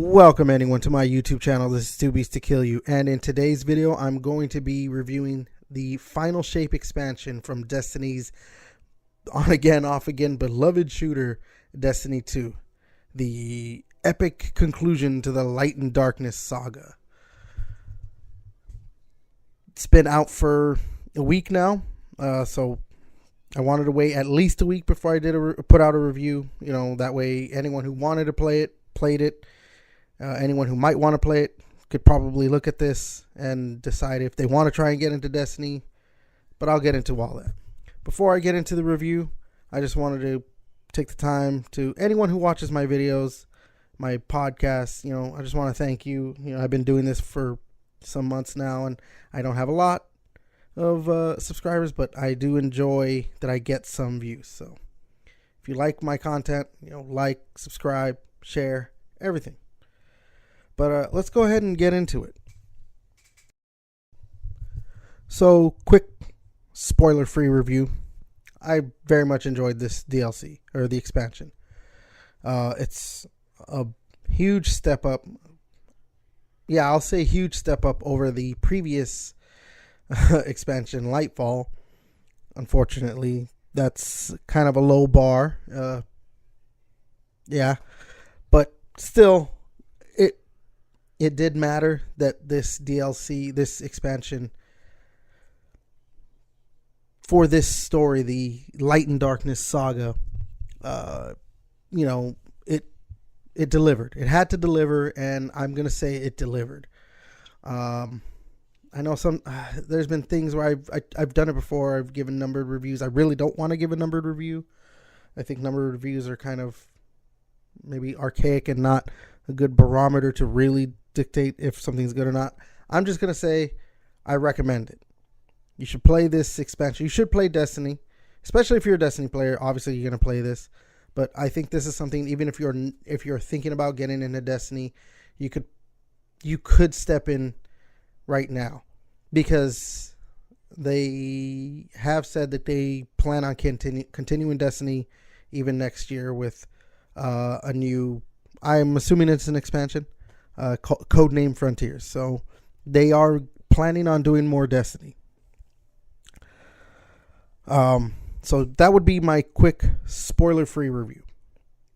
Welcome anyone to my YouTube channel. This is Two Beasts to Kill You, and in today's video I'm going to be reviewing the Final Shape expansion from Destiny's on again off again beloved shooter Destiny 2, the epic conclusion to the Light and Darkness Saga. It's been out for a week now, so I wanted to wait at least a week before I put out a review. You know, that way anyone who wanted to play it played it. Anyone who might want to play it could probably look at this and decide if they want to try and get into Destiny, but I'll get into all that. Before I get into the review, I just wanted to take the time to anyone who watches my videos, my podcasts, I just want to thank you. I've been doing this for some months now, and I don't have a lot of subscribers, but I do enjoy that I get some views. So if you like my content, like, subscribe, share, everything. But let's go ahead and get into it. So, quick spoiler-free review. I very much enjoyed this DLC, or the expansion. It's a huge step up. Yeah, I'll say huge step up over the previous expansion, Lightfall. Unfortunately, that's kind of a low bar. Yeah, but still, it did matter that this DLC, this expansion for this story, the Light and Darkness Saga, it delivered. It had to deliver, and I'm going to say it delivered. I know there's been things where I've done it before. I've given numbered reviews. I really don't want to give a numbered review. I think numbered reviews are kind of maybe archaic and not a good barometer to really dictate if something's good or not. I'm just going to say I recommend it. You should play this expansion. You should play Destiny, especially if you're a Destiny player. Obviously, you're going to play this. But I think this is something, even if you're thinking about getting into Destiny, you could step in right now, because they have said that they plan on continuing Destiny even next year with a new, I'm assuming it's an expansion, codename Frontiers. So they are planning on doing more Destiny. So that would be my quick spoiler-free review.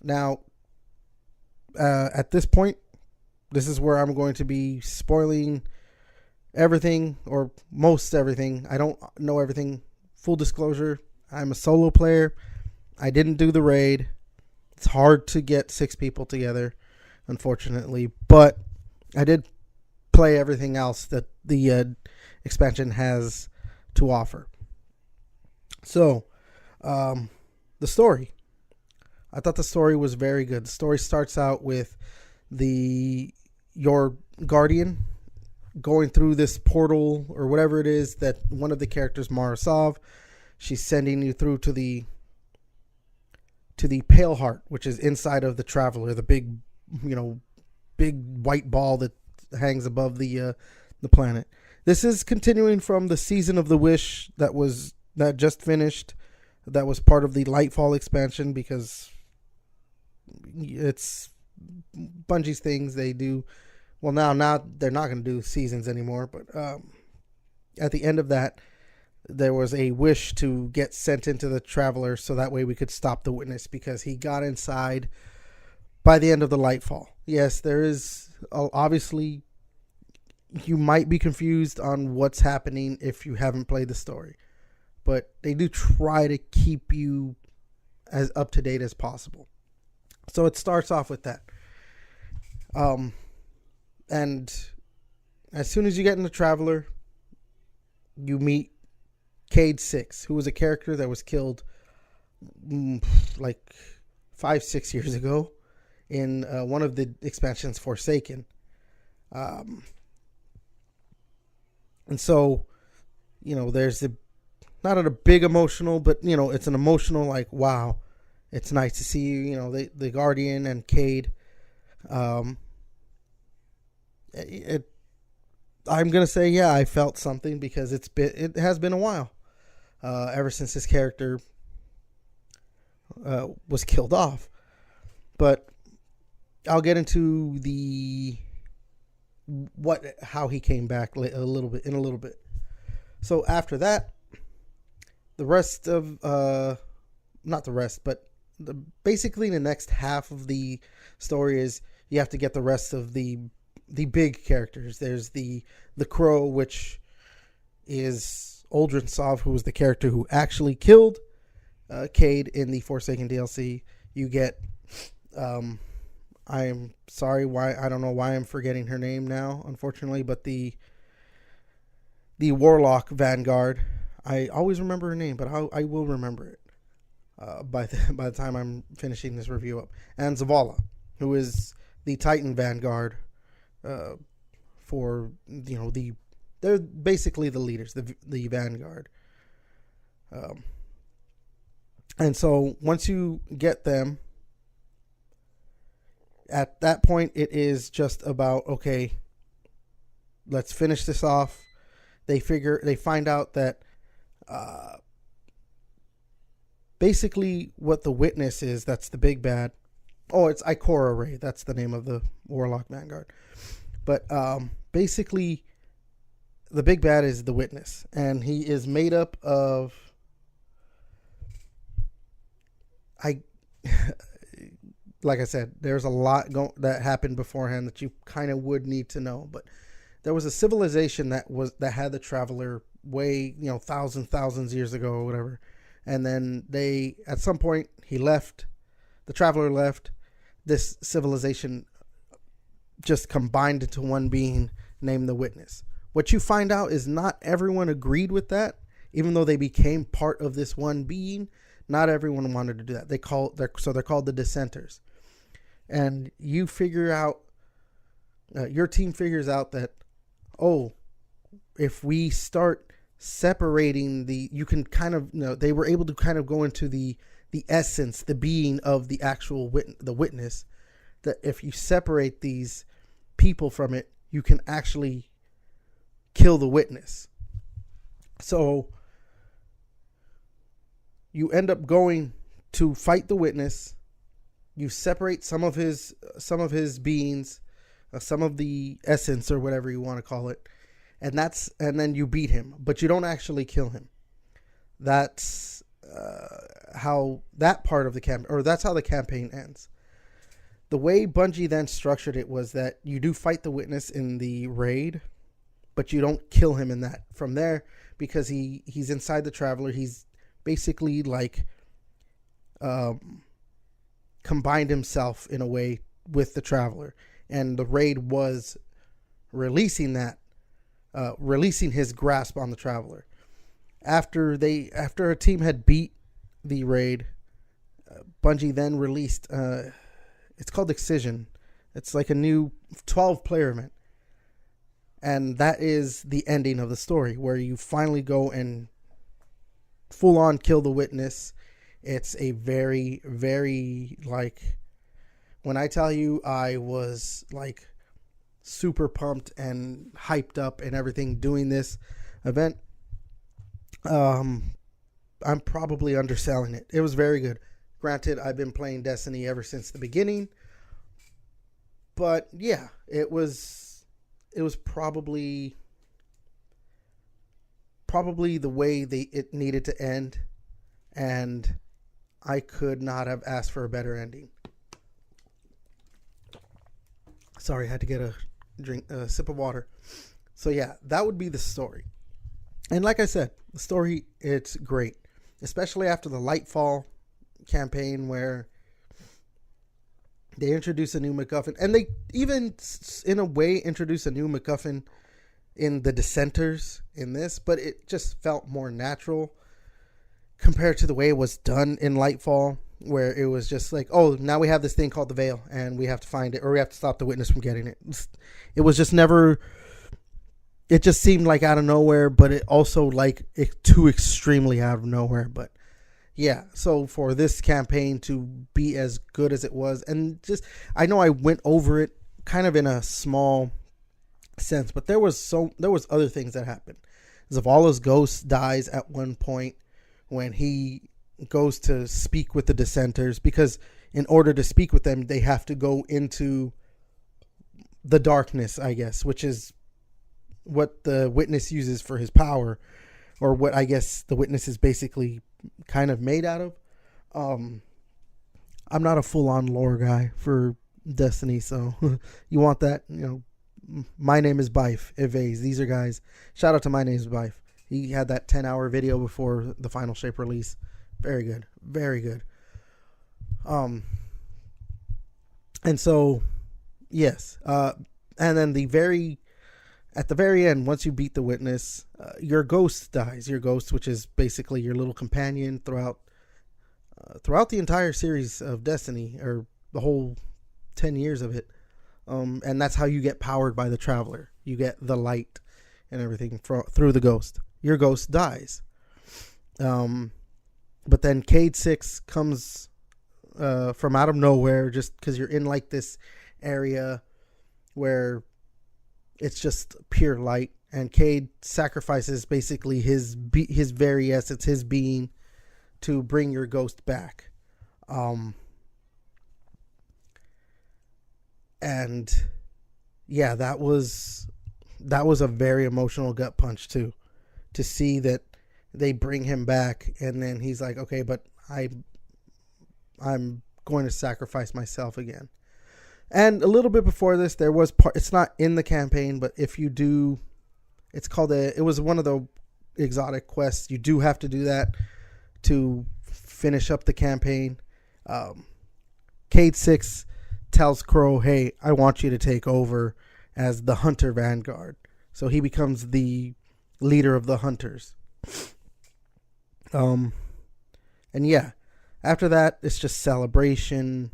Now, at this point, this is where I'm going to be spoiling everything, or most everything. I don't know everything. Full disclosure, I'm a solo player. I didn't do the raid. It's hard to get 6 people together, unfortunately, but I did play everything else that the expansion has to offer. So, the story. I thought the story was very good. The story starts out with your guardian going through this portal, or whatever it is that one of the characters, Marasov, she's sending you through to the Pale Heart, which is inside of the Traveler, the big white ball that hangs above the planet. This is continuing from the Season of the Wish that just finished. That was part of the Lightfall expansion, because it's Bungie's things. They do well now they're not going to do seasons anymore, but at the end of that, there was a wish to get sent into the Traveler, so that way we could stop the Witness, because he got inside by the end of the Lightfall. Yes, there is, obviously, you might be confused on what's happening if you haven't played the story, but they do try to keep you as up to date as possible. So it starts off with that. And as soon as you get in the Traveler, you meet Cade 6, who was a character that was killed like 5-6 years ago in one of the expansions, Forsaken. And so, there's not a big emotional, but, it's an emotional, like, wow, it's nice to see you, the Guardian and Cade. I'm going to say, yeah, I felt something, because it has been a while. Ever since this character was killed off. But I'll get into how he came back in a little bit. So after that, the rest of not the rest, but basically the next half of the story is you have to get the rest of the big characters. There's the Crow, which is Aldrin Sov, who was the character who actually killed Cade in the Forsaken DLC. You get I'm sorry, I don't know why I'm forgetting her name now, unfortunately, but the Warlock Vanguard. I always remember her name, but I will remember it by the time I'm finishing this review up. And Zavala, who is the Titan Vanguard. For they're basically the leaders, the Vanguard. And so once you get them, at that point it is just about, okay, let's finish this off. They find out that basically what the Witness is, that's the big bad. Oh, it's Ikora Ray. That's the name of the Warlock Vanguard. But basically, the big bad is the Witness. And he is made up of... like I said, there's a lot that happened beforehand that you kind of would need to know. But there was a civilization that had the Traveler way, thousands years ago or whatever. And then at some point, he left. The Traveler left. This civilization just combined into one being named the Witness. What you find out is not everyone agreed with that, even though they became part of this one being. Not everyone wanted to do that. They're called the Dissenters. And you figure out, your team figures out that, if we start separating you can kind of, they were able to kind of go into the essence, the being of the actual the Witness, that if you separate these people from it, you can actually kill the Witness. So you end up going to fight the Witness. You separate some of his beings, some of the essence or whatever you want to call it, and then you beat him, but you don't actually kill him. That's how that part of the campaign, or that's how the campaign ends. The way Bungie then structured it was that you do fight the Witness in the raid, but you don't kill him in that. From there, because he's inside the Traveler, he's basically like combined himself in a way with the Traveler, and the raid was releasing his grasp on the Traveler. After a team had beat the raid, Bungie then released it's called Excision. It's like a new 12-player event. And that is the ending of the story, where you finally go and full on kill the Witness. It's a very, very, when I tell you I was super pumped and hyped up and everything doing this event, I'm probably underselling it. It was very good. Granted, I've been playing Destiny ever since the beginning, but yeah, it was probably the way it needed to end, and I could not have asked for a better ending. Sorry, I had to get a sip of water. So yeah, that would be the story. And like I said, the story, it's great, especially after the Lightfall campaign, where they introduce a new MacGuffin, and they even in a way introduce a new MacGuffin in the Dissenters in this, but it just felt more natural compared to the way it was done in Lightfall, where it was just like, oh, now we have this thing called the Veil, and we have to find it, or we have to stop the Witness from getting it. It was just never... It just seemed like out of nowhere, but it also too extremely out of nowhere. But yeah, so for this campaign to be as good as it was, and just, I know I went over it kind of in a small sense, but there was other things that happened. Zavala's ghost dies at one point when he goes to speak with the Dissenters, because in order to speak with them, they have to go into the darkness, I guess, which is what the witness uses for his power, or what I guess the witness is basically kind of made out of. I'm not a full-on lore guy for Destiny, so you want that, My Name is Bife, Evase. These are guys. Shout out to My Name is Bife. He had that 10-hour video before the final shape release. Very good. Very good. And so, yes. And then at the very end, once you beat the witness, your ghost dies. Your ghost, which is basically your little companion throughout the entire series of Destiny, or the whole 10 years of it. And that's how you get powered by the Traveler. You get the light and everything through the ghost. Your ghost dies. But then Cade 6 comes from out of nowhere, just because you're in like this area where it's just pure light, and Cade sacrifices basically his very essence, his being, to bring your ghost back. And yeah, that was a very emotional gut punch too, to see that they bring him back, and then he's like, okay, but I'm going to sacrifice myself again. And a little bit before this, there was it's not in the campaign, but if you do, it was one of the exotic quests. You do have to do that to finish up the campaign. Cade 6 tells Crow, hey, I want you to take over as the Hunter Vanguard. So he becomes the leader of the Hunters. And yeah, after that, it's just celebration.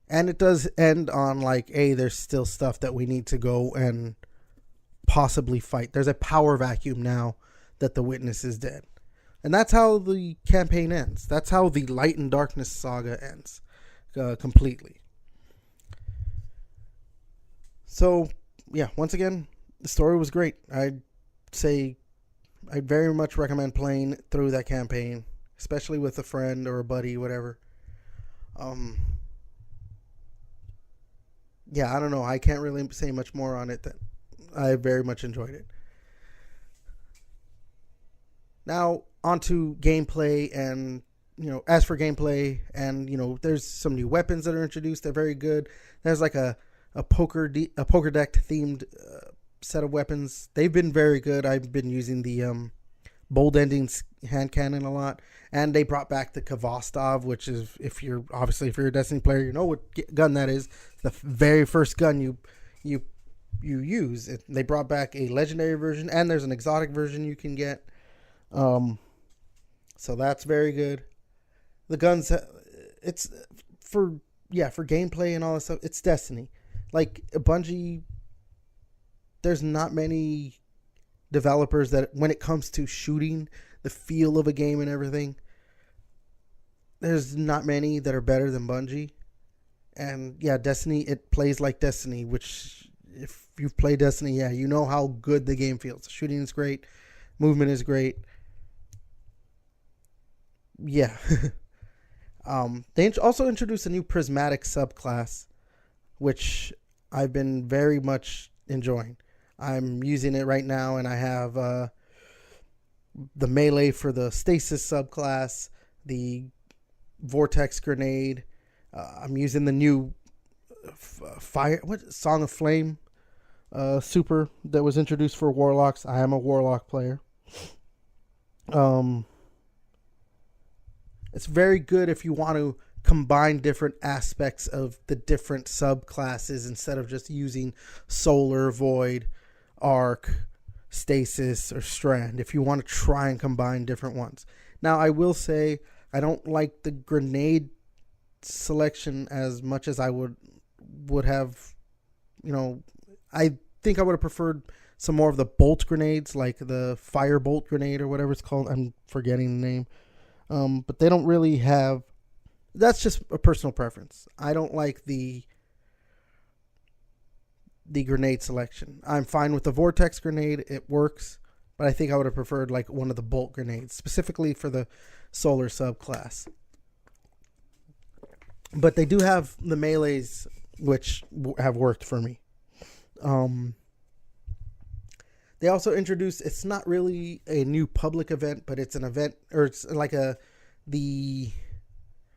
And it does end on like, hey, there's still stuff that we need to go and possibly fight. There's a power vacuum now that the witness is dead. And that's how the campaign ends. That's how the Light and Darkness Saga ends completely. So, yeah, once again, the story was great. I'd say I'd very much recommend playing through that campaign, especially with a friend or a buddy, whatever. Yeah, I don't know. I can't really say much more on it. That I very much enjoyed it. Now, onto gameplay, and, as for gameplay, and, there's some new weapons that are introduced. They're very good. There's like a poker deck themed set of weapons. They've been very good. I've been using the bold ending hand cannon a lot, and they brought back the Kvostov, which is, if you're a Destiny player, you know what gun that is. The very first gun you use. They brought back a legendary version, and there's an exotic version you can get. So that's very good. The guns, it's for gameplay and all this stuff. It's Destiny. Like Bungie, there's not many developers that, when it comes to shooting, the feel of a game and everything, there's not many that are better than Bungie. And yeah, Destiny, it plays like Destiny, which, if you've played Destiny, yeah, you know how good the game feels. The shooting is great. Movement is great. Yeah. They also introduced a new prismatic subclass, which I've been very much enjoying. I'm using it right now, and I have the melee for the stasis subclass, the vortex grenade. I'm using the new Song of Flame super that was introduced for Warlocks. I am a Warlock player. It's very good if you want to combine different aspects of the different subclasses instead of just using Solar, Void, Arc, Stasis, or Strand. If you want to try and combine different ones. Now, I will say I don't like the grenade selection as much as I would have. I think I would have preferred some more of the bolt grenades, like the Firebolt grenade or whatever it's called. I'm forgetting the name. But they don't really have. That's just a personal preference. I don't like the grenade selection. I'm fine with the vortex grenade. It works. But I think I would have preferred like one of the bolt grenades, specifically for the solar subclass. But they do have the melees, which have worked for me. They also introduced, it's not really a new public event, but it's an event, or it's like the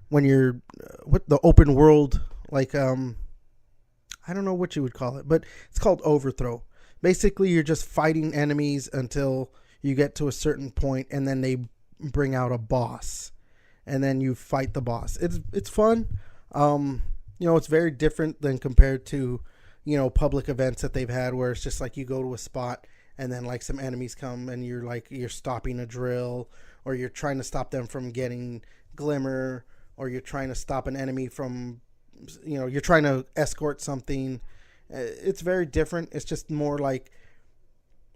when you're what the open world, like I don't know what you would call it, but it's called Overthrow. Basically, you're just fighting enemies until you get to a certain point, and then they bring out a boss, and then you fight the boss. It's fun. It's very different than compared to public events that they've had, where it's just like you go to a spot and then like some enemies come and you're stopping a drill, or you're trying to stop them from getting glimmer, or you're trying to stop an enemy from you're trying to escort something. It's very different. It's just more like,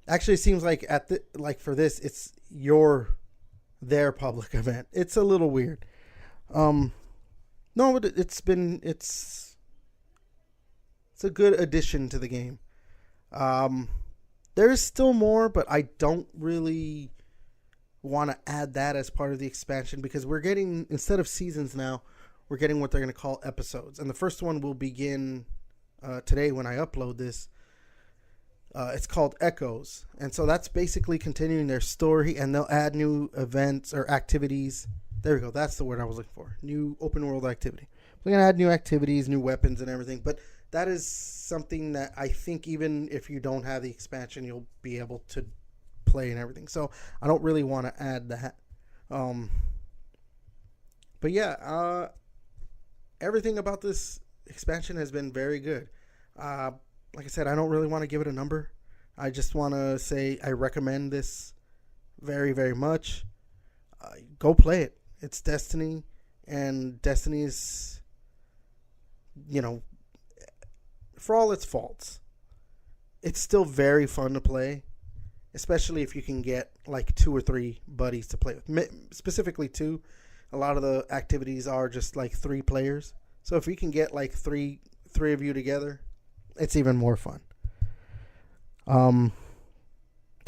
actually it seems like for this, it's their public event. It's a little weird. No, but it's a good addition to the game. There's still more, but I don't really want to add that as part of the expansion, because we're getting, instead of seasons now, we're getting what they're going to call episodes. And the first one will begin today when I upload this. It's called Echoes. And so that's basically continuing their story, and they'll add new events or activities. There we go. That's the word I was looking for. New open world activity. We're going to add new activities, new weapons and everything. But that is something that I think even if you don't have the expansion, you'll be able to play and everything. So I don't really want to add that. But yeah, everything about this expansion has been very good. Like I said, I don't really want to give it a number. I just want to say I recommend this very, very much. Go play it. It's Destiny, and Destiny is, for all its faults, it's still very fun to play, especially if you can get like 2 or 3 buddies to play with. Specifically 2. A lot of the activities are just like 3 players. So if you can get like three of you together, it's even more fun. So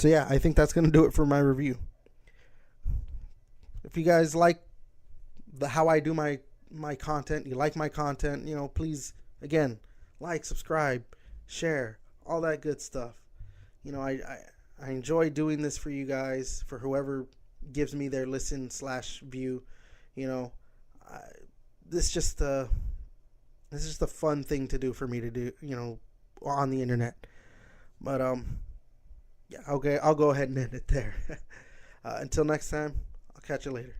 yeah, I think that's going to do it for my review. If you guys like how I do my content, you like my content, please, again, like, subscribe, share, all that good stuff. I enjoy doing this for you guys, for whoever gives me their listen/view. This is just a fun thing to do for me to do, on the internet. But yeah, okay, I'll go ahead and end it there. Until next time, I'll catch you later.